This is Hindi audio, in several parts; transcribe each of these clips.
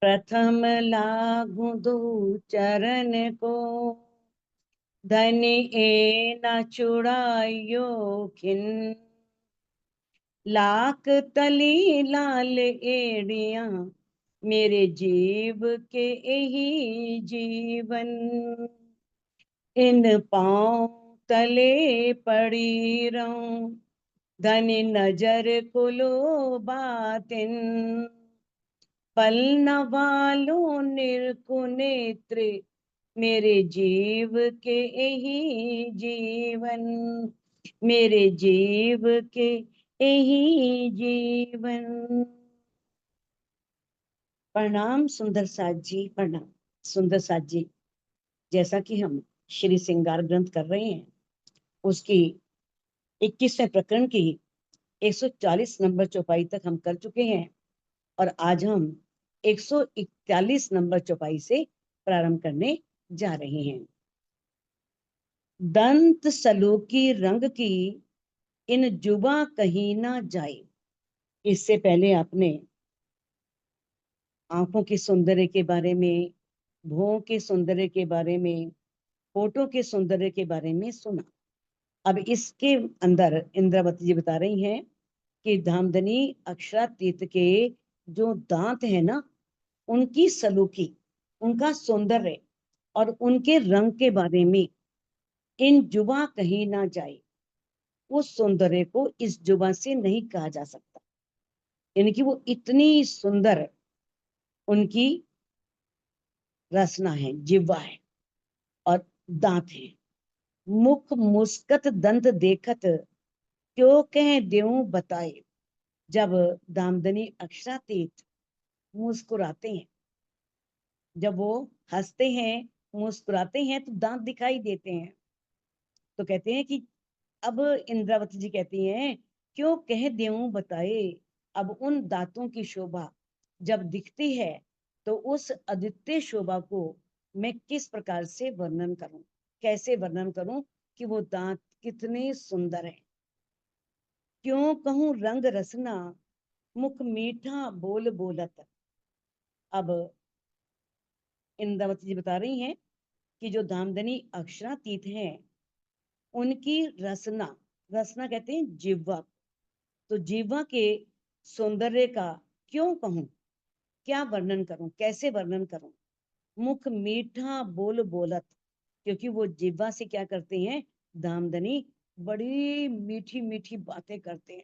प्रथम लागू दो चरण को, धन ए न छुड़ायो खिन। लाख तली लाल एड़िया, मेरे जीव के यही जीवन। इन पाँव तले पड़ी रहूं, धन नजर कुलो बातिन। पल न वालों निर्कुनेत्र, मेरे जीव के यही जीवन। मेरे जीव के यही जीवन। प्रणाम सुंदर साथ जी, प्रणाम सुंदर साथ जी। जैसा कि हम श्री श्रृंगार ग्रंथ कर रहे हैं, उसकी 21वें प्रकरण की 140 नंबर चौपाई तक हम कर चुके हैं, और आज हम 141 नंबर चौपाई से प्रारंभ करने जा रहे हैं। दंत सलोकी रंग की, इन जुबा कहीं ना जाए। इससे पहले आपने आंखों के सौंदर्य के बारे में, भौं के सौंदर्य के बारे में, होठों के सौंदर्य के बारे में सुना। अब इसके अंदर इंद्रावती जी बता रही हैं कि धामधनी अक्षरातीत के जो दांत है ना, उनकी सलूकी, उनका सौंदर्य और उनके रंग के बारे में इन जुबा कहीं ना जाए। उस सौंदर्य को इस जुबा से नहीं कहा जा सकता, यानी कि वो इतनी सुंदर उनकी रचना है, जिह्वा है और दांत है। मुख मुस्कत दंत देखत, क्यों कह देऊं बताए। जब दामदनी अक्षरातीत मुस्कुराते हैं, जब वो हंसते हैं, मुस्कुराते हैं, तो दांत दिखाई देते हैं। तो कहते हैं कि अब इंद्रावती जी कहती हैं, क्यों कह देऊं बताए। अब उन दांतों की शोभा जब दिखती है, तो उस अद्वितीय शोभा को मैं किस प्रकार से वर्णन करूं, कैसे वर्णन करूं कि वो दांत कितने सुंदर है। क्यों कहूं रंग रसना, मुख मीठा बोल बोलत। अब इंद्रावती जी बता रही हैं कि जो दामदनी अक्षरातीत हैं, उनकी रसना, रसना कहते हैं जिह्वा, तो जिह्वा के सौंदर्य का क्यों कहूं, क्या वर्णन करूं, कैसे वर्णन करूं। मुख मीठा बोल बोलत, क्योंकि वो जिह्वा से क्या करते हैं, दामदनी बड़ी मीठी मीठी बातें करते हैं,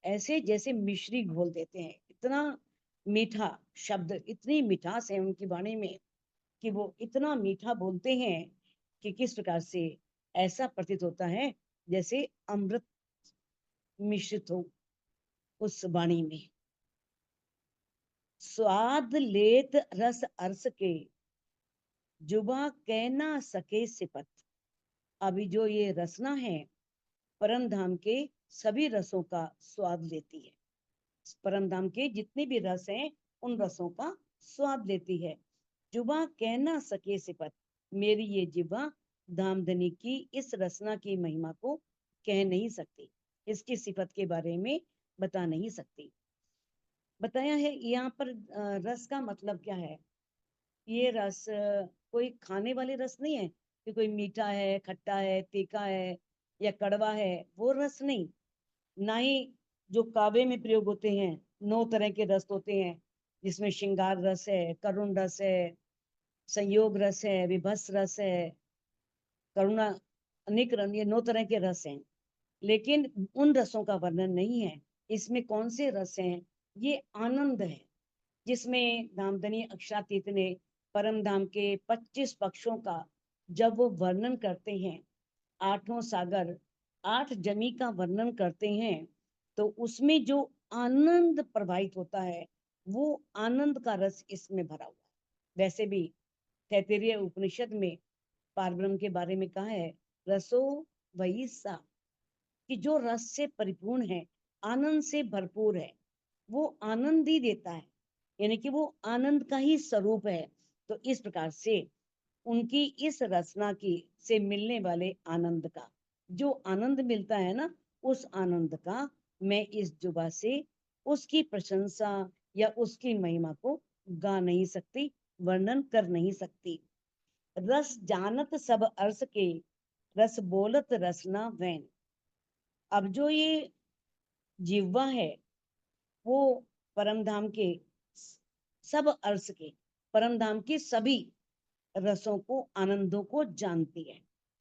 ऐसे जैसे मिश्री घोल देते हैं। इतना मीठा शब्द, इतनी मिठास है उनकी वाणी में कि वो इतना मीठा बोलते हैं कि किस प्रकार से ऐसा प्रतीत होता है जैसे अमृत मिश्रित हो उस वाणी में। स्वाद लेत रस अर्स के, जुबा कह ना सके सिपत। अभी जो ये रसना है, परम धाम के सभी रसों का स्वाद लेती है। परम धाम के जितने भी रस हैं, उन रसों का स्वाद लेती है। जुबा कह ना सके सिपत, मेरी ये जिबा धामधनी की इस रसना की महिमा को कह नहीं सकती, इसकी सिफत के बारे में बता नहीं सकती। बताया है यहाँ पर रस का मतलब क्या है। ये रस कोई खाने वाले रस नहीं है कि कोई मीठा है, खट्टा है, तीखा है या कड़वा है, वो रस नहीं। ना ही जो काव्य में प्रयोग होते हैं, 9 तरह के रस होते हैं, जिसमें श्रृंगार रस है, करुण रस है, संयोग रस है, विभत्स रस है, करुणा, अनेक रंग, ये 9 तरह के रस हैं। लेकिन उन रसों का वर्णन नहीं है। इसमें कौन से रस हैं, ये आनंद है, जिसमें धामधनी अक्षरातीत ने परम धाम के 25 पक्षों का जब वो वर्णन करते हैं, आठों सागर 8 जमी का वर्णन करते हैं, तो उसमें जो आनंद प्रवाहित होता है, वो आनंद का रस इसमें भरा हुआ है। वैसे भी तैत्तिरीय उपनिषद में पारब्रह्म के बारे में कहा है, रसो वही सा, कि जो रस से परिपूर्ण है, आनंद से भरपूर है, वो आनंद ही देता है, यानी कि वो आनंद का ही स्वरूप है। तो इस प्रकार से उनकी इस रचना की से मिलने वाले आनंद का, जो आनंद मिलता है ना, उस आनंद का मैं इस जुबा से उसकी प्रशंसा या उसकी महिमा को गा नहीं सकती, वर्णन कर नहीं सकती। रस जानत सब अर्स के, रस बोलत रसना वैन। अब जो ये जिह्वा है वो परम धाम के सब अर्स के, परम धाम के सभी रसों को, आनंदों को जानती है।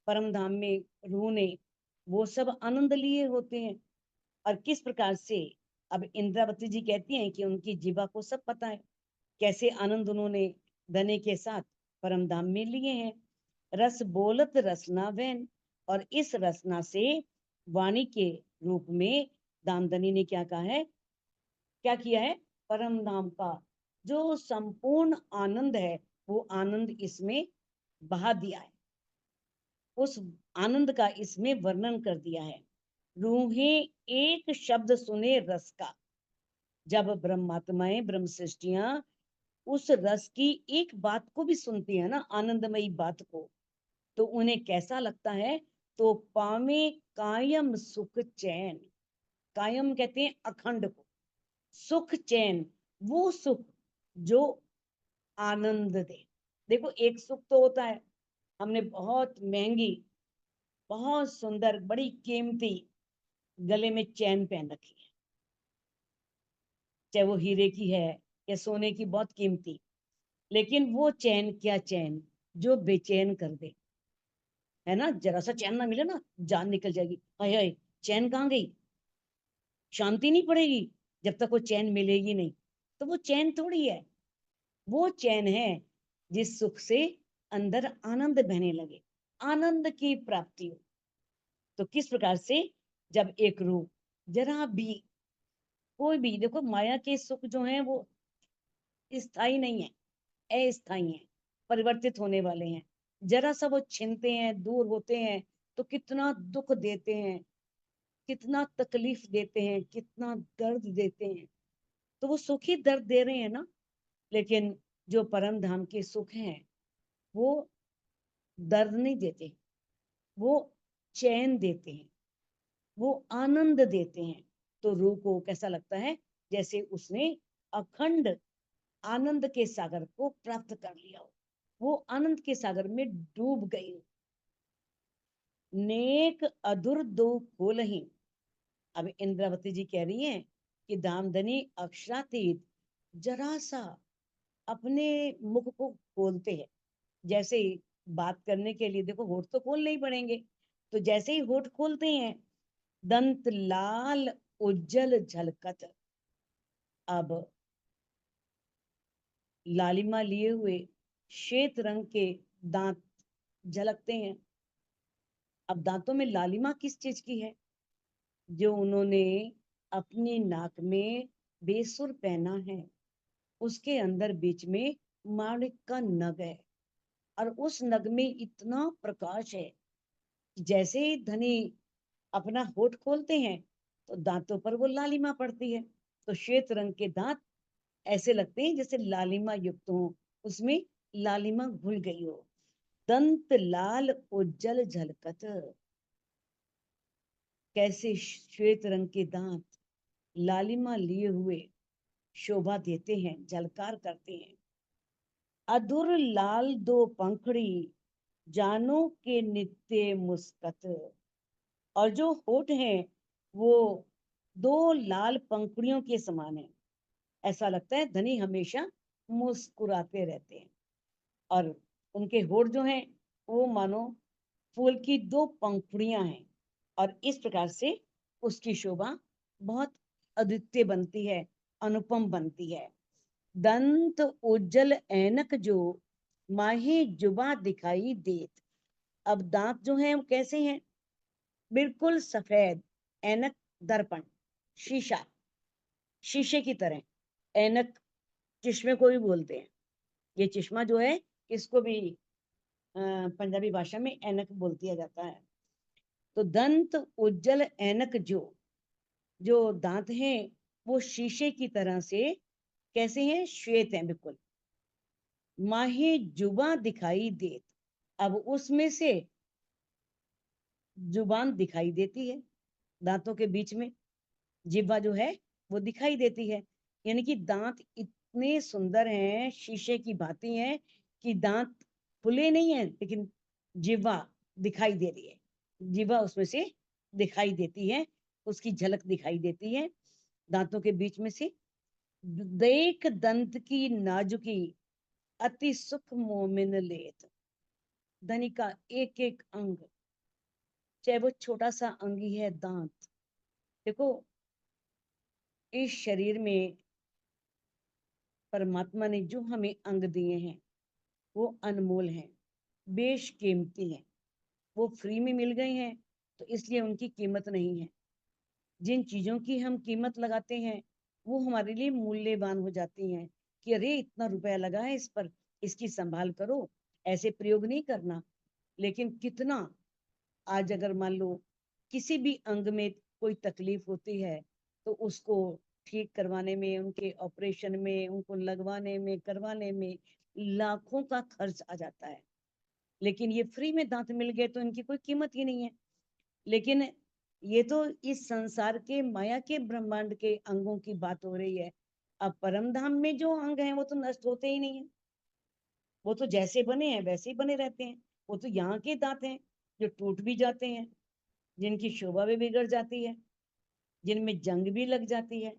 परम धाम में रूह ने वो सब आनंद लिए होते हैं। और किस प्रकार से, अब इंद्रावती जी कहती हैं कि उनकी जीवा को सब पता है, कैसे आनंद उन्होंने धने के साथ परम धाम में लिए हैं। रस बोलत रसना वैन, और इस रसना से वाणी के रूप में दामदनी ने क्या कहा है, क्या किया है, परम धाम का जो संपूर्ण आनंद है वो आनंद इसमें बहा दिया है, उस आनंद का इसमें वर्णन कर दिया है। रूहें एक शब्द सुने रस का, जब ब्रह्मात्माएं ब्रह्म सृष्टियां उस रस की एक बात को भी सुनती है ना, आनंदमयी बात को, तो उन्हें कैसा लगता है, तो पावे कायम सुख चैन। कायम कहते हैं अखंड को, सुख चैन वो सुख जो आनंद दे। देखो एक सुख तो होता है, हमने बहुत महंगी, बहुत सुंदर, बड़ी कीमती गले में चैन पहन रखी है, चाहे वो हीरे की है या सोने की, बहुत कीमती, लेकिन वो चैन क्या चैन, जो बेचैन कर दे, है ना। जरा सा चैन ना मिले ना जान निकल जाएगी, हाय हाय चैन कहाँ गई, शांति नहीं पड़ेगी जब तक वो चैन मिलेगी नहीं। तो वो चैन थोड़ी है, वो चैन है जिस सुख से अंदर आनंद बहने लगे, आनंद की प्राप्ति हो। तो किस प्रकार से, जब एक रूह जरा भी, कोई भी, देखो माया के सुख जो हैं वो स्थायी नहीं है, अस्थायी है, परिवर्तित होने वाले हैं। जरा सा वो छिनते हैं, दूर होते हैं, तो कितना दुख देते हैं, कितना तकलीफ देते हैं, कितना दर्द देते हैं। तो वो सुख ही दर्द दे रहे हैं ना। लेकिन जो परम धाम के सुख हैं वो दर्द नहीं देते, वो चैन देते हैं, वो आनंद देते हैं। तो रूह को कैसा लगता है, जैसे उसने अखंड आनंद के सागर को प्राप्त कर लिया हो, वो आनंद के सागर में डूब गई हो। नेक अधुर दो खोलही। अब इंद्रावती जी कह रही हैं कि दामदनी अक्षरातीत जरा सा अपने मुख को खोलते हैं, जैसे ही बात करने के लिए, देखो होठ तो खोलने ही पड़ेंगे, तो जैसे ही होठ खोलते हैं, दंत लाल उज्जल झलकत। अब लालिमा लिए हुए श्वेत रंग के दांत झलकते हैं। अब दांतों में लालिमा किस चीज की है, जो उन्होंने अपनी नाक में बेसुर पहना है, उसके अंदर बीच में माणिक का नग है, और उस नग में इतना प्रकाश है, जैसे ही धनी अपना होठ खोलते हैं तो दांतों पर वो लालिमा पड़ती है। तो श्वेत रंग के दांत ऐसे लगते हैं जैसे लालिमा युक्त हो, उसमें लालिमा घुल गई हो। दंत लाल उज्जल झलकत, कैसे श्वेत रंग के दांत लालिमा लिए हुए शोभा देते हैं, झलकार करते हैं। अधुर लाल दो पंखड़ी, जानो के नित्य मुस्कत। और जो होठ हैं वो दो लाल पंखुड़ियों के समान है, ऐसा लगता है धनी हमेशा मुस्कुराते रहते हैं। और उनके होठ जो हैं वो मानो फूल की दो पंखुड़ियां हैं, और इस प्रकार से उसकी शोभा बहुत अद्वितीय बनती है, अनुपम बनती है। दंत उज्जल ऐनक जो, माही जुबा दिखाई देत। अब दांत जो हैं वो कैसे हैं, बिल्कुल सफेद, ऐनक दर्पण, शीशा, शीशे की तरह। ऐनक चश्मे को भी बोलते हैं, ये चश्मा जो है इसको भी पंजाबी भाषा में ऐनक बोल दिया जाता है। तो दंत उज्जल ऐनक जो, जो दांत हैं वो शीशे की तरह से कैसे हैं, श्वेत हैं बिल्कुल। माहे जुबा दिखाई देत, अब उसमें से जुबान दिखाई देती है, दांतों के बीच में जिह्वा जो है वो दिखाई देती है। यानी कि दांत इतने सुंदर हैं, शीशे की भांति हैं कि दांत खुले नहीं है, लेकिन जिह्वा दिखाई दे रही है, जिह्वा उसमें से दिखाई देती है, उसकी झलक दिखाई देती है दांतों के बीच में से। देख दंत की नाजुकी, अति सुख मोमिन लेत। धनी का एक एक अंग, चाहे वो छोटा सा अंग ही है, दांत। देखो, इस शरीर में परमात्मा ने जो हमें अंग दिए हैं वो अनमोल हैं, बेशकीमती हैं। वो फ्री में मिल गए हैं तो इसलिए उनकी कीमत नहीं है। जिन चीजों की हम कीमत लगाते हैं वो हमारे लिए मूल्यवान हो जाती हैं कि अरे इतना रुपया लगा है इस पर, इसकी संभाल करो, ऐसे प्रयोग नहीं करना। लेकिन कितना, आज अगर मान लो किसी भी अंग में कोई तकलीफ होती है तो उसको ठीक करवाने में, उनके ऑपरेशन में, उनको लगवाने में, करवाने में लाखों का खर्च आ जाता है। लेकिन ये फ्री में दांत मिल गए तो इनकी कोई कीमत ही नहीं है। लेकिन ये तो इस संसार के माया के ब्रह्मांड के अंगों की बात हो रही है। अब परम धाम में जो अंग हैं वो तो नष्ट होते ही नहीं है, वो तो जैसे बने हैं वैसे ही बने रहते हैं। वो तो यहाँ के दांत हैं जो टूट भी जाते हैं, जिनकी शोभा भी बिगड़ जाती है, जिनमें जंग भी लग जाती है।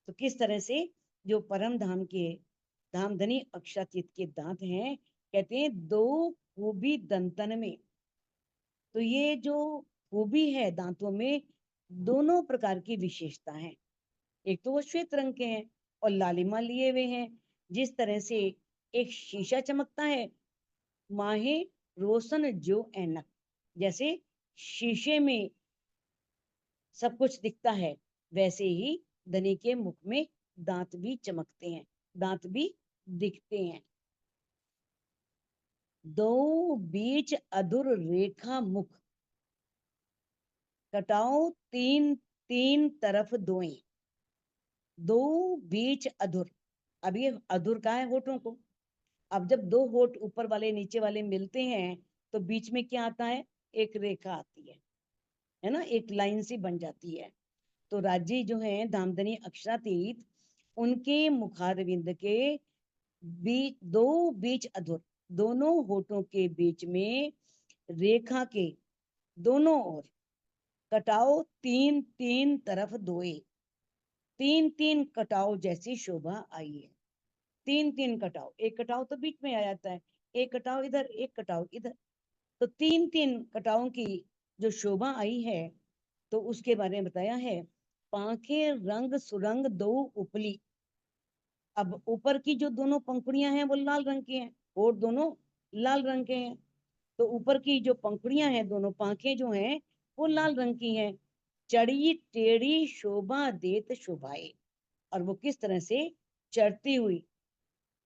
तो किस तरह से जो परम धाम के धामधनी अक्षातीत के दांत हैं, कहते हैं दो खूबी दंतन में। तो ये जो खूबी है दांतों में, दोनों प्रकार की विशेषता है। एक तो वो श्वेत रंग के हैं और लालिमा लिए हुए हैं। जिस तरह से एक शीशा चमकता है, माहे रोशन जो ऐनक, जैसे शीशे में सब कुछ दिखता है, वैसे ही धनी के मुख में दांत भी चमकते हैं, दांत भी दिखते हैं। दो बीच अधुर रेखा मुख, कटाओ तीन तीन तरफ दोएं। दो बीच अधुर, अब ये अधुर का है होठों को। अब जब दो होठ ऊपर वाले नीचे वाले मिलते हैं तो बीच में क्या आता है, एक रेखा आती है ना, एक लाइन सी बन जाती है। तो राजी जो है धामधनी अक्षरातीत, उनके मुखारविंद के बीच दो बीच अधुर, दोनों होठों के बीच में रेखा के दोनों ओर कटाओ तीन तीन तरफ दोए। तीन तीन कटाओ जैसी शोभा आई है। तीन तीन कटाओ, एक कटाओ तो बीच में आ जाता है, एक कटाओ इधर, एक कटाओ इधर, तो तीन तीन कटाओं की जो शोभा आई है तो उसके बारे में बताया है। पांखे रंग सुरंग दो उपली। अब ऊपर की जो दोनों पंखुड़ियां हैं वो लाल रंग की हैं, और दोनों लाल रंग के हैं। तो ऊपर की जो पंखुड़ियां हैं, दोनों पांखें जो हैं वो लाल रंग की हैं। चढ़ी टेढ़ी शोभा देत शोभाए, और वो किस तरह से चढ़ती हुई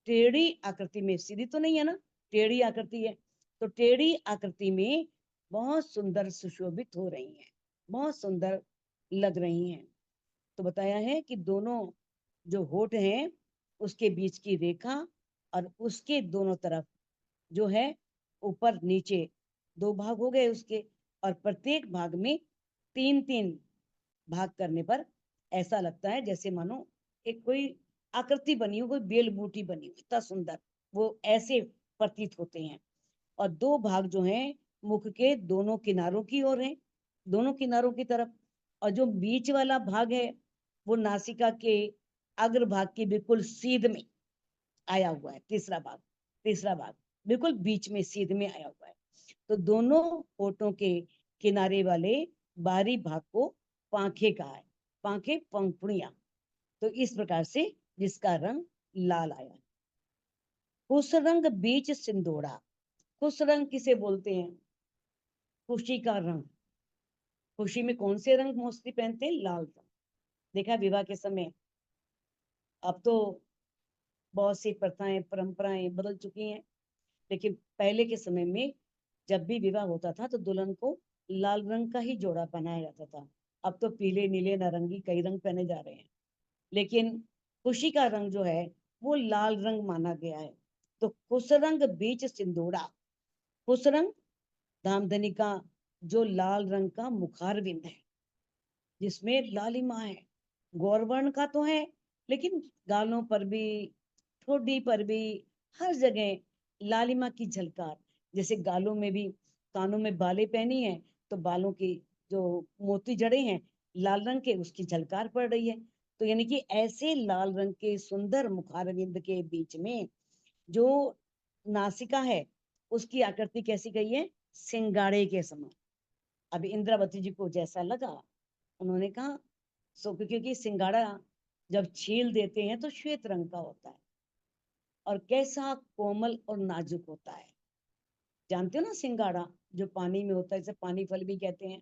टेढ़ी आकृति में, सीधी तो नहीं है ना, टेढ़ी आकृति है, तो टेढ़ी आकृति में बहुत सुंदर सुशोभित हो रही हैं, बहुत सुंदर लग रही हैं। तो बताया है कि दोनों जो होठ हैं उसके बीच की रेखा और उसके दोनों तरफ जो है, ऊपर नीचे दो भाग हो गए उसके, और प्रत्येक भाग में तीन तीन भाग करने पर ऐसा लगता है जैसे मानो एक कोई आकृति बनी हो, कोई बेल बूटी बनी हो, इतना सुंदर वो ऐसे प्रतीत होते हैं। और दो भाग जो हैं मुख के दोनों किनारों की ओर हैं, दोनों किनारों की तरफ। और जो बीच वाला भाग है वो नासिका के अग्रभाग के बिल्कुल सीध में आया हुआ है। तीसरा भाग बिल्कुल बीच में सीध में आया हुआ है। तो दोनों होठों के किनारे वाले बाहरी भाग को पांखे कहा है, पांखे पंखुड़ियां। तो इस प्रकार से जिसका रंग लाल आया। कुश रंग बीच सिंदूरा, कुश रंग किसे बोलते हैं, खुशी का रंग। खुशी में कौन से रंग मोस्टली पहनते हैं, लाल रंग। देखा विवाह के समय, अब तो बहुत सी प्रथाएं परंपराएं बदल चुकी हैं, लेकिन पहले के समय में जब भी विवाह होता था तो दुल्हन को लाल रंग का ही जोड़ा पहनाया जाता था। अब तो पीले नीले नारंगी कई रंग पहने जा रहे हैं, लेकिन खुशी का रंग जो है वो लाल रंग माना गया है। तो कुश रंग बीच सिंदूरा, कुश रंग धामधनी का जो लाल रंग का मुखारविंद है जिसमें लालिमा है, गौरवर्ण का तो है लेकिन गालों पर भी, ठोडी पर भी, हर जगह लालिमा की झलकार। जैसे गालों में भी, कानों में बालें पहनी है तो बालों की जो मोती जड़े हैं लाल रंग के, उसकी झलकार पड़ रही है। तो यानी कि ऐसे लाल रंग के सुंदर मुखारविंद के बीच में जो नासिका है, उसकी आकृति कैसी गई है? सिंगाड़े के समान। अब इंद्रावती जी को जैसा लगा, उन्होंने कहा, सो क्योंकि सिंगाड़ा जब छील देते हैं तो श्वेत रंग का होता है, और कैसा कोमल और नाजुक होता है। जानते हो ना, सिंगाड़ा जो पानी में होता है, इसे पानी फल भी कहते हैं,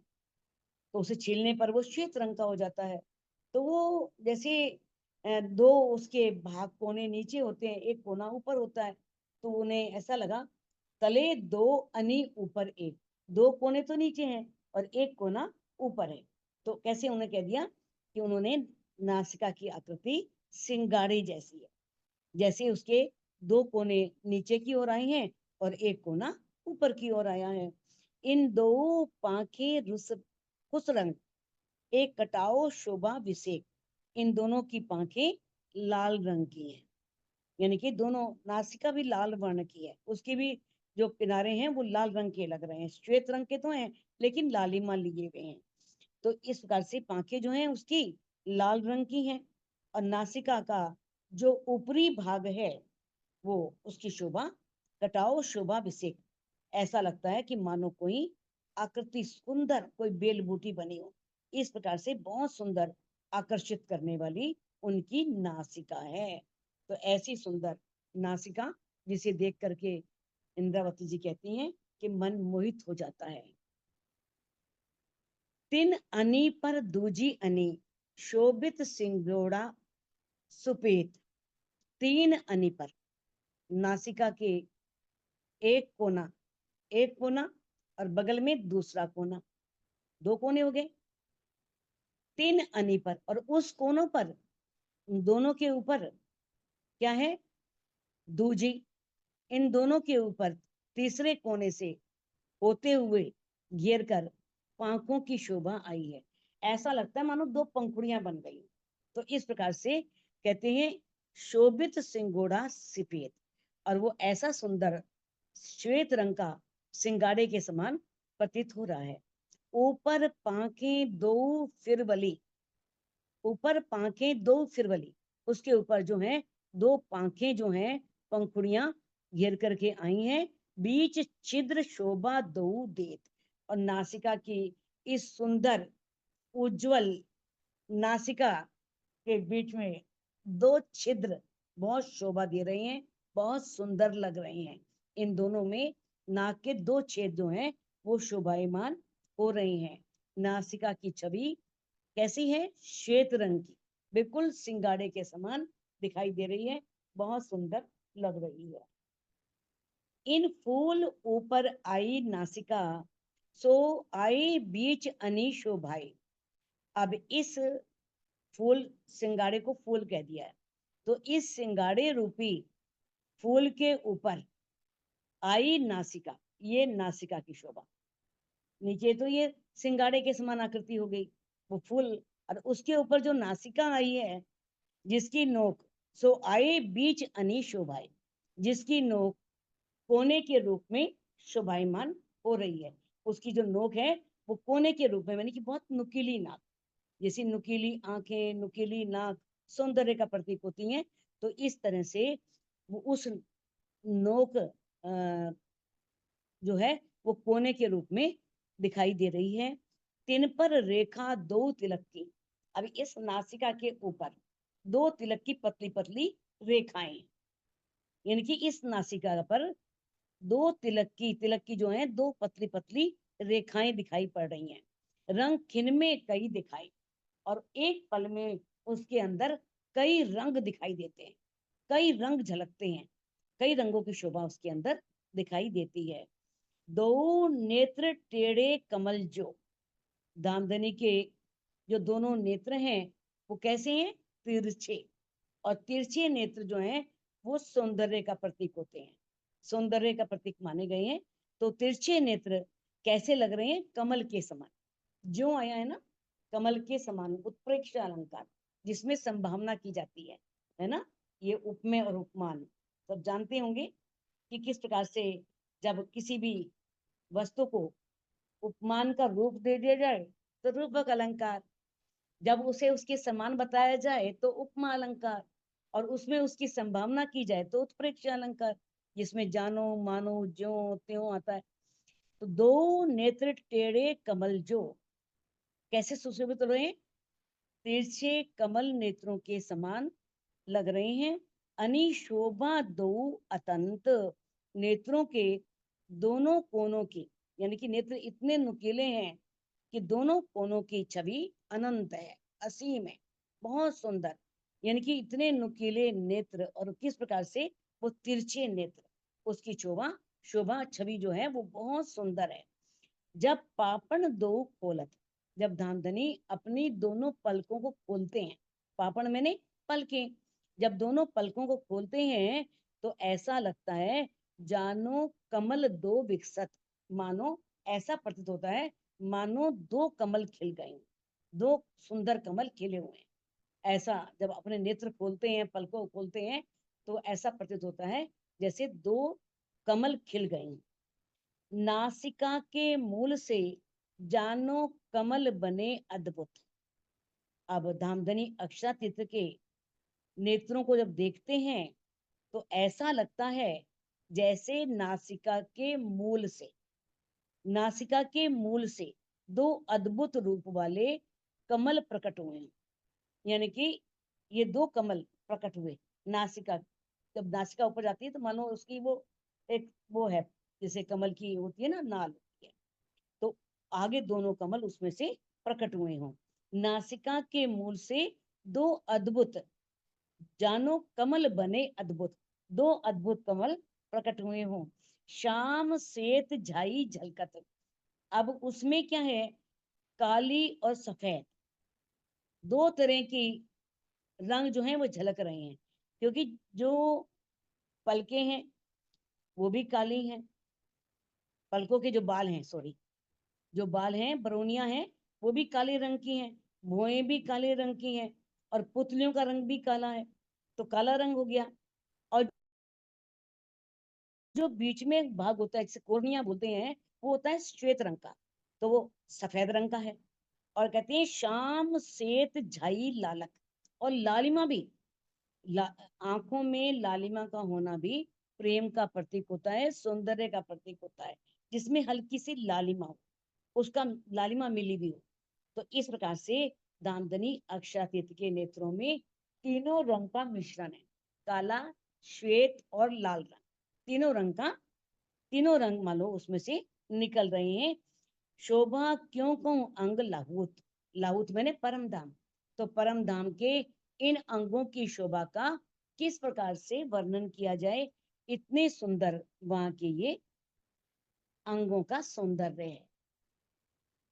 तो उसे छीलने पर वो श्वेत रंग का हो जाता है। तो वो जैसे दो उसके भाग, कोने नीचे होते हैं, एक कोना ऊपर होता है, तो उन्हें ऐसा लगा, तले दो अनी ऊपर एक, दो कोने तो नीचे हैं और एक कोना ऊपर है। तो कैसे उन्हें कह दिया कि उन्होंने नासिका की आकृति सिंगाड़े जैसी है, जैसे उसके दो कोने नीचे की ओर आए हैं और एक कोना ऊपर की ओर आया है। इन दो पांखे रुस खुस रंग, एक कटाओ शोभा विसेक। इन दोनों की पांखें लाल रंग की हैं, यानी कि दोनों, नासिका भी लाल वर्ण की है, उसके भी जो किनारे हैं वो लाल रंग के लग रहे हैं, श्वेत रंग के तो हैं लेकिन लालिमा लिए हुए हैं। तो इस प्रकार से पांखें जो हैं उसकी लाल रंग की हैं, और नासिका का जो ऊपरी भाग है वो, उसकी शोभा, कटाओ शोभा विसेक। ऐसा लगता है कि मानो कोई आकृति सुंदर, कोई बेल बूटी बनी हो। इस प्रकार से बहुत सुंदर, आकर्षित करने वाली उनकी नासिका है। तो ऐसी सुंदर नासिका, जिसे देख करके इंद्रावती जी कहती हैं कि मन मोहित हो जाता है। तिन अनी पर दूजी अनी, शोभित सिंगोड़ा सुपेत। तीन अनी पर, नासिका के एक कोना, एक कोना और बगल में दूसरा कोना, दो कोने हो गए। तीन अनी पर, और उस कोनों पर, दोनों के ऊपर क्या है? दूजी। इन दोनों के ऊपर तीसरे कोने से होते हुए घेर कर पंखों की शोभा आई है। ऐसा लगता है मानो दो पंखुड़ियां बन गई। तो इस प्रकार से कहते हैं, शोभित सिंगोड़ा सिपेत, और वो ऐसा सुंदर श्वेत रंग का सिंगाड़े के समान प्रतीत हो रहा है। ऊपर पांखें दो फिरवली, ऊपर पांखें दो फिरवली, उसके ऊपर जो है दो पांखें जो हैं, पंखुड़ियां घेर करके आई हैं। बीच छिद्र शोभा दो देत, और नासिका की इस सुंदर उज्जवल नासिका के बीच में दो छिद्र बहुत शोभा दे रहे हैं, बहुत सुंदर लग रहे हैं। इन दोनों में नाक के दो छेद जो हैं वो शोभायमान हो रहे हैं। नासिका की छवि कैसी है? श्वेत रंग की, बिल्कुल सिंगाड़े के समान दिखाई दे रही है, बहुत सुंदर लग रही है। इन फूल ऊपर आई नासिका, सो आई बीच अनी शोभाई। अब इस फूल, सिंगाड़े को फूल कह दिया है, तो इस सिंगाड़े रूपी फूल के ऊपर आई नासिका, ये नासिका की शोभा। नीचे तो ये सिंगाड़े के समान आकृति हो गई, वो फूल, और उसके ऊपर जो नासिका आई है, जिसकी नोक, सो आई बीच अनी शोभाई, जिसकी नोक कोने के रूप में शोभायमान हो रही है। उसकी जो नोक है वो कोने के रूप में, यानी कि बहुत नुकीली नाक, जैसी नुकीली आंखें, नुकीली नाक सौंदर्य का प्रतीक होती हैं, तो इस तरह से वो उस नोक जो है वो कोने के रूप में दिखाई दे रही है। तिन पर रेखा दो तिलक की, अब इस नासिका के ऊपर दो तिलक की पतली पतली रेखाएं, यानी कि इस नासिका पर दो तिलक की जो है दो पतली पतली रेखाएं दिखाई पड़ रही हैं। रंग खिनमे कई दिखाई, और एक पल में उसके अंदर कई रंग दिखाई देते हैं, कई रंग झलकते हैं, कई रंगों की शोभा उसके अंदर दिखाई देती है। दो नेत्र टेढ़े कमल जो, दामदनी के जो दोनों नेत्र हैं वो कैसे हैं? तिरछे, और तिरछे नेत्र जो हैं वो सौंदर्य का प्रतीक होते हैं, सौंदर्य का प्रतीक माने गए हैं। तो तिरछे नेत्र कैसे लग रहे हैं? कमल के समान, जो आया है ना, कमल के समान उत्प्रेक्ष अलंकार, जिसमें संभावना की जाती है ना। ये उपमेय और उपमान सब जानते होंगे कि किस प्रकार से जब किसी भी वस्तु को उपमान का रूप दे दिया जाए तो रूपक अलंकार, जब उसे उसके समान बताया जाए तो उपमा अलंकार, और उसमें उसकी संभावना की जाए तो उत्प्रेक्ष अलंकार, जिसमें जानो मानो ज्यो त्यों आता है। तो दो नेत्र टेढ़े कमल जो कैसे सुशोभित हो रहे हैं, तिरछे कमल नेत्रों के समान लग रहे हैं। अनिशोभा दो अतंत, नेत्रों के दोनों कोनों की, यानी कि नेत्र इतने नुकीले हैं कि दोनों कोनों की छवि अनंत है, असीम है, बहुत सुंदर। यानी कि इतने नुकीले नेत्र, और किस प्रकार से वो तिरछे नेत्र, उसकी शोभा शोभा छवि जो है वो बहुत सुंदर है। जब पापण दो खोलत, जब धामधनी अपनी दोनों पलकों को खोलते हैं, पापण मैंने पलकें, जब दोनों पलकों को खोलते हैं तो ऐसा लगता है जानो कमल दो विकसत, मानो ऐसा प्रतीत होता है मानो दो कमल खिल गए, दो सुंदर कमल खिले हुए हैं। ऐसा जब अपने नेत्र खोलते हैं, पलकों को खोलते हैं, तो ऐसा प्रतीत होता है जैसे दो कमल खिल गए हैं। नासिका के मूल से जानो कमल बने अद्भुत। अब धामधनी अक्षातीत के नेत्रों को जब देखते हैं तो ऐसा लगता है जैसे नासिका के मूल से, नासिका के मूल से दो अद्भुत रूप वाले कमल प्रकट हुए हैं। यानी कि ये दो कमल प्रकट हुए नासिका, जब नासिका ऊपर जाती है तो मानो उसकी वो एक वो है, जैसे कमल की होती है ना नाल होती है, तो आगे दोनों कमल उसमें से प्रकट हुए हों। नासिका के मूल से दो अद्भुत, जानो कमल बने अद्भुत, दो अद्भुत कमल प्रकट हुए हों। शाम श्वेत झाई झलकत, अब उसमें क्या है, काली और सफेद दो तरह की रंग जो है वो झलक रहे हैं, क्योंकि जो पलके हैं वो भी काली हैं, पलकों के जो बाल हैं, सॉरी, जो बाल हैं, बरौनियां हैं, वो भी काले रंग की हैं, भुएं भी काले रंग की हैं, और पुतलियों का रंग भी काला है, तो काला रंग हो गया। और जो बीच में एक भाग होता है जिसे कोर्निया बोलते हैं, वो होता है श्वेत रंग का, तो वो सफेद रंग का है। और कहते हैं शाम श्वेत झाई लालक, और लालिमा भी, आंखों में लालिमा का होना भी प्रेम का प्रतीक होता है, सौंदर्य का प्रतीक होता है, जिसमें हल्की सी लालिमा हो, उसका लालिमा मिली भी हो। तो इस प्रकार से दामदनी अक्षातीत के नेत्रों में तीनों रंग का मिश्रण है, काला, श्वेत और लाल रंग, तीनों रंग का, तीनों रंग मान लो उसमें से निकल रहे हैं। शोभा क्यों कहूं अंग लाहूत, लाहूत मैंने परम धाम, तो परम धाम के इन अंगों की शोभा का किस प्रकार से वर्णन किया जाए, इतने सुंदर वहां के ये अंगों का सौंदर्य है।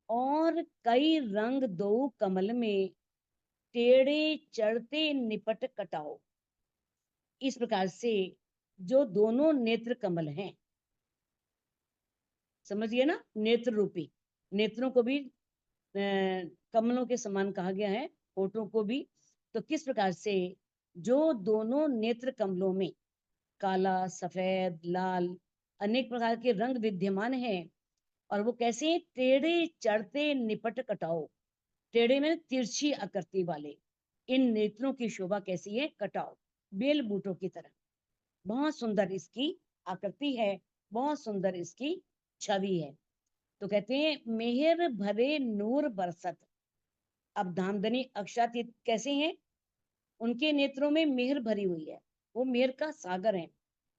और कई रंग दो कमल में टेढ़े चढ़ते निपट कटाओ, इस प्रकार से जो दोनों नेत्र कमल हैं, समझिए ना, नेत्र रूपी, नेत्रों को भी कमलों के समान कहा गया है, होठों को भी। तो किस प्रकार से जो दोनों नेत्र कमलों में काला, सफेद, लाल अनेक प्रकार के रंग विद्यमान हैं, और वो कैसे टेढ़े चढ़ते निपट कटाओ, टेढ़े में तिरछी आकृति वाले इन नेत्रों की शोभा कैसी है, कटाओ, बेल बूटों की तरह, बहुत सुंदर इसकी आकृति है, बहुत सुंदर इसकी छवि है। तो कहते हैं मेहर भरे नूर बरसत, अब धामधनी अक्षातीत कैसे हैं, उनके नेत्रों में मेहर भरी हुई है, वो मेहर का सागर है,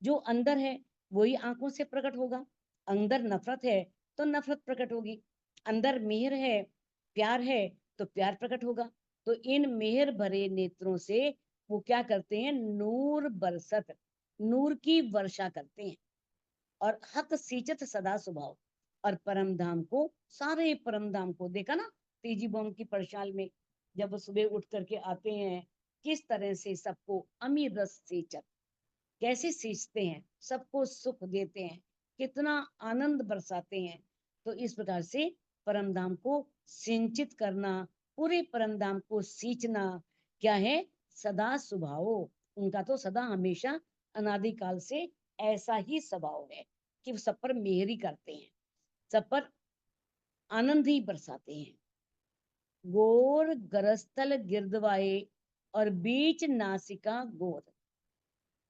जो अंदर है वही आंखों से प्रकट होगा, अंदर नफरत है तो नफरत प्रकट होगी, अंदर मेहर है, प्यार है तो प्यार प्रकट होगा। तो इन मेहर भरे नेत्रों से वो क्या करते हैं, नूर बरसत, नूर की वर्षा करते हैं, और हक सींचत सदा स्वभाव, और परम धाम को, सारे परम धाम को देखा ना, तीजी बम की परशाल में जब वो सुबह उठ करके आते हैं, किस तरह से सबको अमीर रस सींचत, कैसे सींचते हैं, सबको सुख देते हैं, कितना आनंद बरसाते हैं। तो इस प्रकार से परम धाम को सिंचित करना, पूरे परम धाम को सींचना, क्या है, सदा स्वभाव, उनका तो सदा हमेशा अनादिकाल से ऐसा ही स्वभाव है कि वो सब पर मेहर ही करते हैं, सब पर आनंद ही बरसाते हैं। गोर गरस्थल गिरदवाए, और बीच नासिका गोर।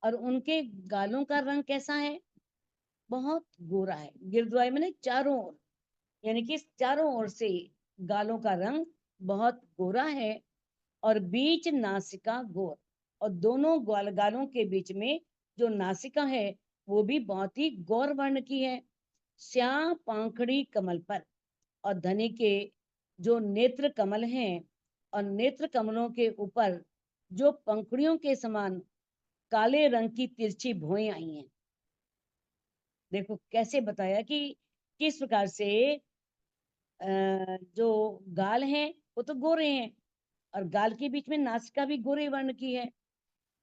और उनके गालों का रंग कैसा है, बहुत गोरा है। गिरदवाए मैंने चारों ओर, यानी कि चारों ओर से गालों का रंग बहुत गोरा है। और बीच नासिका गोर, और दोनों गालों के बीच में जो नासिका है वो भी बहुत ही गौर वर्ण की है। श्याम पांखड़ी कमल पर, और धनी के जो नेत्र कमल हैं, और नेत्र कमलों के ऊपर जो पंखुड़ियों के समान काले रंग की तिरछी भुएं आई हैं। देखो कैसे बताया कि किस प्रकार से जो गाल हैं वो तो गोरे हैं, और गाल के बीच में नासिका भी गोरे वर्ण की है।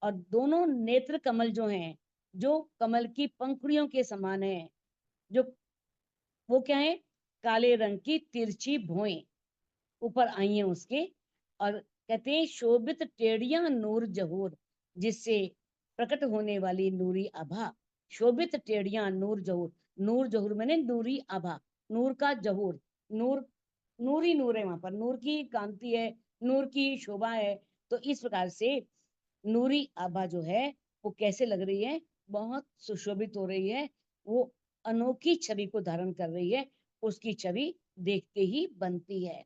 और दोनों नेत्र कमल जो हैं, जो कमल की पंखुड़ियों के समान है, जो वो क्या है, काले रंग की तिरछी भुएं ऊपर आई हैं उसके। और कहते हैं शोभित टेढ़िया नूर जहूर, जिससे प्रकट होने वाली नूरी आभा। शोभित टेढ़िया नूर जहूर, नूर जहूर मैंने नूरी आभा, नूर का जहूर, नूर नूर ही नूर है, वहां पर नूर की कांति है, नूर की शोभा है। तो इस प्रकार से नूरी आभा जो है वो कैसे लग रही है, बहुत सुशोभित हो रही है। वो अनोखी छवि को धारण कर रही है, उसकी छवि देखते ही बनती है।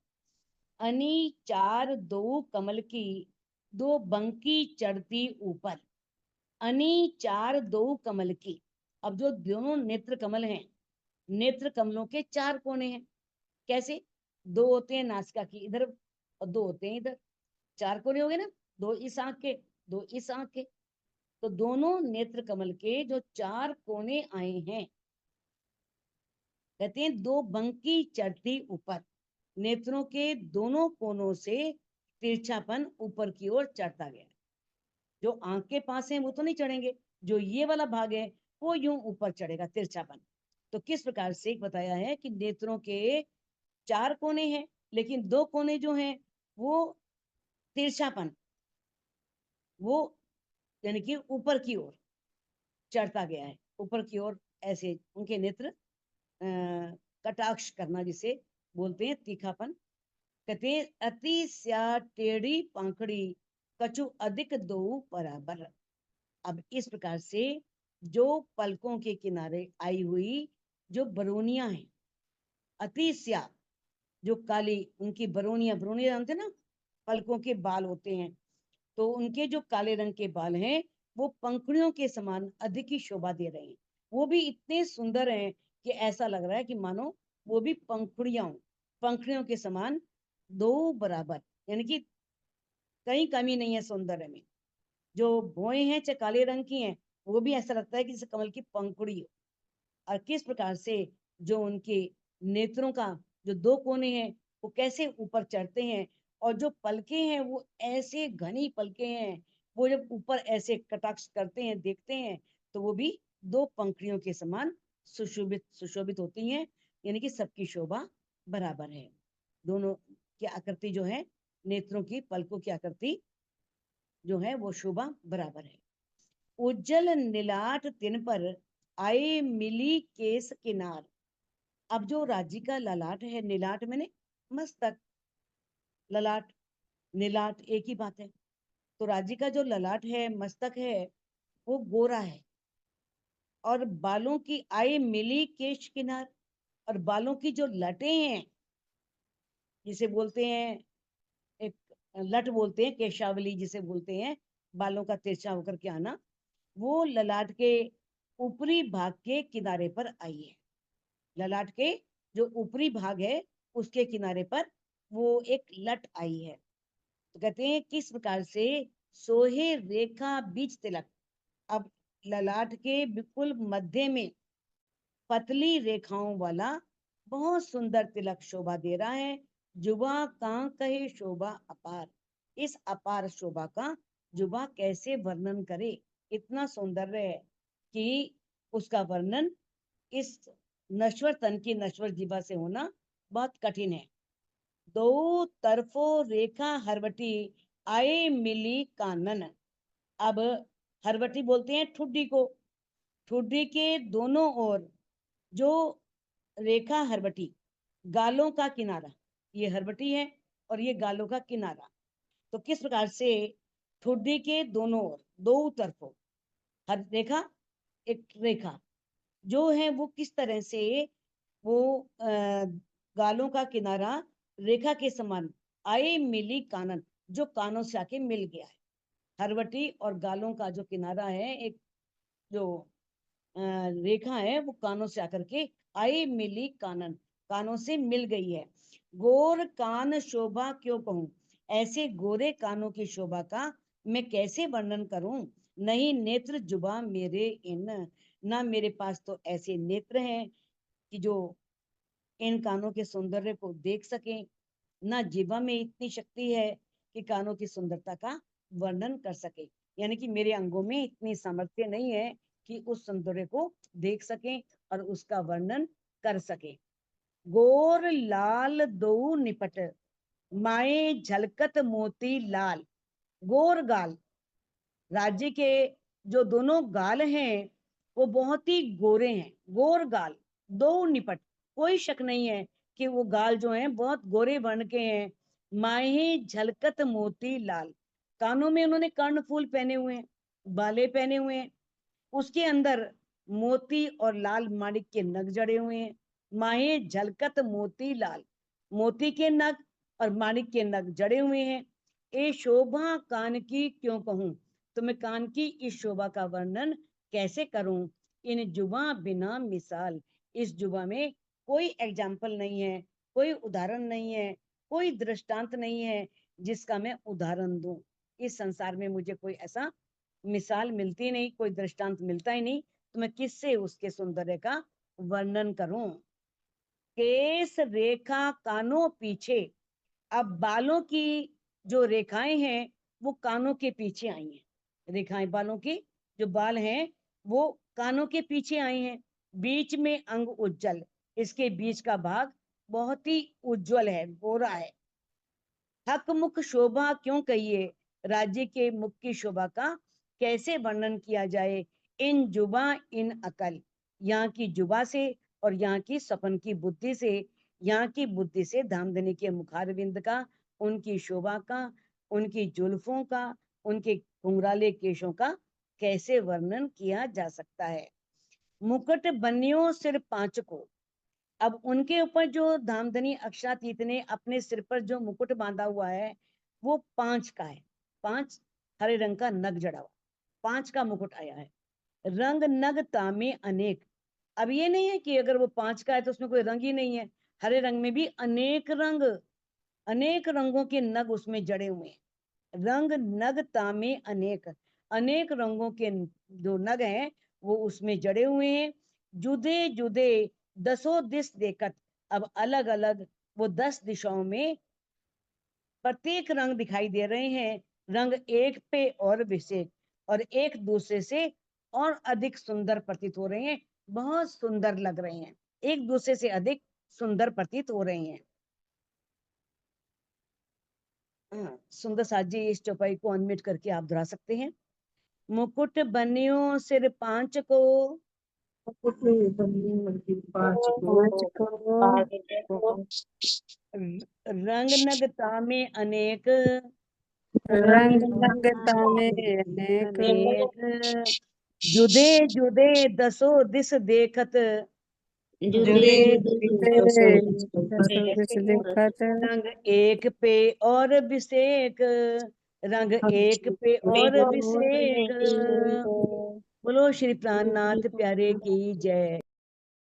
अनी चार दो कमल की, दो बंकी चढ़ती ऊपर। अनी चार दो कमल की, अब जो दोनों नेत्र कमल हैं, नेत्र कमलों के चार कोने हैं। कैसे, दो होते हैं नासिका की इधर, और दो होते हैं इधर, चार कोने हो गए ना, दो इस आंख के, दो इस आंख के। तो दोनों नेत्र कमल के जो चार कोने आए हैं, कहते हैं दो बंकी चढ़ती ऊपर। नेत्रों के दोनों कोनों से तिरछापन ऊपर की ओर चढ़ता गया। जो आंख के पास है वो तो नहीं चढ़ेंगे, जो ये वाला भाग है वो यूं ऊपर चढ़ेगा तिरछापन। तो किस प्रकार से बताया है कि नेत्रों के चार कोने हैं, लेकिन दो कोने जो हैं वो तिरछापन, वो यानी कि ऊपर की ओर चढ़ता गया है, ऊपर की ओर। ऐसे उनके नेत्र कटाक्ष करना जिसे बोलते हैं, तीखापन। कहते हैं अति स्या टेढ़ी पाखड़ी, कछु अधिक दो बराबर। अब इस प्रकार से जो पलकों के किनारे आई हुई जो बरोनिया है, अति स्या, जो काली उनकी बरोनिया, बरोनिया जानते ना, पलकों के बाल होते हैं, तो उनके जो काले रंग के बाल हैं वो पंखुड़ियों के समान अधिक ही शोभा दे रहे हैं। वो भी इतने सुंदर हैं कि ऐसा लग रहा है कि मानो वो भी पंखुड़ियों के समान दो बराबर, यानी कि कहीं कमी नहीं है सौंदर्य में। जो भौएं हैं चाहे काले रंग की हैं, वो भी ऐसा लगता है कि जैसे कमल की पंखुड़ी हो। और किस प्रकार से जो उनके नेत्रों का जो दो कोने हैं वो कैसे ऊपर चढ़ते हैं, और जो पलके हैं वो ऐसे घनी पलके हैं, वो जब ऊपर ऐसे कटाक्ष करते हैं देखते हैं तो वो भी दो पंखुड़ियों के समान सुशोभित सुशोभित होती हैं। यानी कि सबकी शोभा बराबर है। दोनों की आकृति जो है, नेत्रों की पलकों की आकृति जो है वो शोभा बराबर है। उज्जल नीलाट तिन पर, आए मिली केस किनार। अब जो राज्य का ललाट है, नीलाट मैंने मस्तक, ललाट नीलाट एक ही बात है। तो राज्य का जो ललाट है, मस्तक है, वो गोरा है। और बालों की आए मिली केश किनार, और बालों की जो लटें हैं, जिसे बोलते हैं एक लट बोलते हैं, केशावली जिसे बोलते हैं, बालों का तिरछा होकर के आना, वो ललाट के ऊपरी भाग के किनारे पर आई है। ललाट के जो ऊपरी भाग है उसके किनारे पर वो एक लट आई है। तो कहते हैं किस प्रकार से, सोहे रेखा बीच तिलक। अब ललाट के बिल्कुल मध्य में पतली रेखाओं वाला बहुत सुंदर तिलक शोभा दे रहा है। जुबा का कहे शोभा अपार। इस अपार शोभा का जुबा कैसे वर्णन करे, इतना सौंदर्य है कि उसका वर्णन इस नश्वर तन की नश्वर जीवा से होना बहुत कठिन है। दो तरफो रेखा हरवटी, आए मिली कानन। अब हरवटी बोलते हैं ठुड्डी को। ठुड्डी के दोनों ओर जो रेखा हरवटी, गालों का किनारा, ये हरवटी है और ये गालों का किनारा। तो किस प्रकार से ठुड्डी के दोनों ओर, दो तरफों हर रेखा, एक रेखा जो है वो किस तरह से वो गालों का किनारा रेखा के समान, आए मिली कानन, जो कानों से आके मिल गया है। हरवटी और गालों का जो किनारा है, एक जो रेखा है वो कानों से आकर के आई मिली कानन, कानों से मिल गई है। गोर कान शोभा क्यों कहूं, ऐसे गोरे कानों की शोभा का मैं कैसे वर्णन करूं। नहीं नेत्र जुबा मेरे इन, ना मेरे पास तो ऐसे नेत्र हैं कि जो इन कानों के सौंदर्य को देख सकें, ना जीवा में इतनी शक्ति है कि कानों की सुंदरता का वर्णन कर सके। यानी कि मेरे अंगों में इतनी सामर्थ्य नहीं है कि उस सौंदर्य को देख सकें और उसका वर्णन कर सके। गोर लाल दो निपट, माए झलकत मोती लाल। गोर गाल, राज्य के जो दोनों गाल हैं वो बहुत ही गोरे हैं। गोर गाल, दो निपट, कोई शक नहीं है कि वो गाल जो हैं बहुत गोरे वर्ण के हैं। माहे झलकत मोती लाल, कानों में उन्होंने कर्णफूल पहने हुए हैं, बाले पहने हुए हैं, उसके अंदर मोती और लाल माणिक के नग जड़े हुए हैं। माहे झलकत मोती लाल, मोती के नग और माणिक के नग जड़े हुए हैं। ए शोभा कान की क्यों कहूं, तो मैं कान की इस शोभा का वर्णन कैसे करूं। इन जुबा बिना मिसाल, इस जुबा में कोई एग्जाम्पल नहीं है, कोई उदाहरण नहीं है, कोई दृष्टांत नहीं है जिसका मैं उदाहरण दूं। इस संसार में मुझे कोई ऐसा मिसाल मिलती नहीं, कोई दृष्टांत मिलता ही नहीं, तो मैं किससे उसके सौंदर्य का वर्णन करूं। केस रेखा कानों पीछे, अब बालों की जो रेखाएं हैं वो कानों के पीछे आई हैं। रेखाएं बालों की जो बाल हैं वो कानों के पीछे आई हैं। बीच में अंग उज्जवल, इसके बीच का भाग बहुत ही उज्जवल है, गोरा है। हक मुख शोभा क्यों कहिए, राज्य के मुख की शोभा का कैसे वर्णन किया जाए। इन जुबा इन अकल, यहाँ की जुबा से और यहाँ की सपन की बुद्धि से, यहाँ की बुद्धि से धामधनी के मुखारविंद का, उनकी शोभा का, उनकी जुल्फों का, उनके घुंघराले केशों का कैसे वर्णन किया जा सकता है। मुकुट बनियो सिर पांच को, अब उनके ऊपर जो धामधनी अक्षातीत ने अपने सिर पर जो मुकुट बांधा हुआ है वो 5 का है। 5 हरे रंग का नग जड़ा हुआ, 5 का मुकुट आया है। रंग नग तामे अनेक, अब ये नहीं है कि अगर वो 5 का है तो उसमें कोई रंग ही नहीं है। हरे रंग में भी अनेक रंग, अनेक रंगों के नग उसमें जड़े हुए हैं। रंग नग तामे अनेक, अनेक रंगों के जो नग हैं वो उसमें जड़े हुए हैं। जुदे जुदे दसों दिश देखत, अब अलग अलग वो 10 दिशाओं में प्रत्येक रंग दिखाई दे रहे हैं। रंग एक पे और विशेष, और एक दूसरे से और अधिक सुंदर प्रतीत हो रहे हैं, बहुत सुंदर लग रहे हैं, एक दूसरे से अधिक सुंदर प्रतीत हो रहे हैं। सुंदर साथ जी इस चौपाई को अनम्यूट करके आप दोहरा सकते हैं। मुकुट बनियो सिर 5 को, रंग नग तामे अनेक, रंग नगता में अनेक। जुदे जुदे दसो दिस देखत, जुदे देखत, रंग एक पे और विषेक, रंग एक पे और विषेक। बोलो श्री प्राणनाथ प्यारे की जय।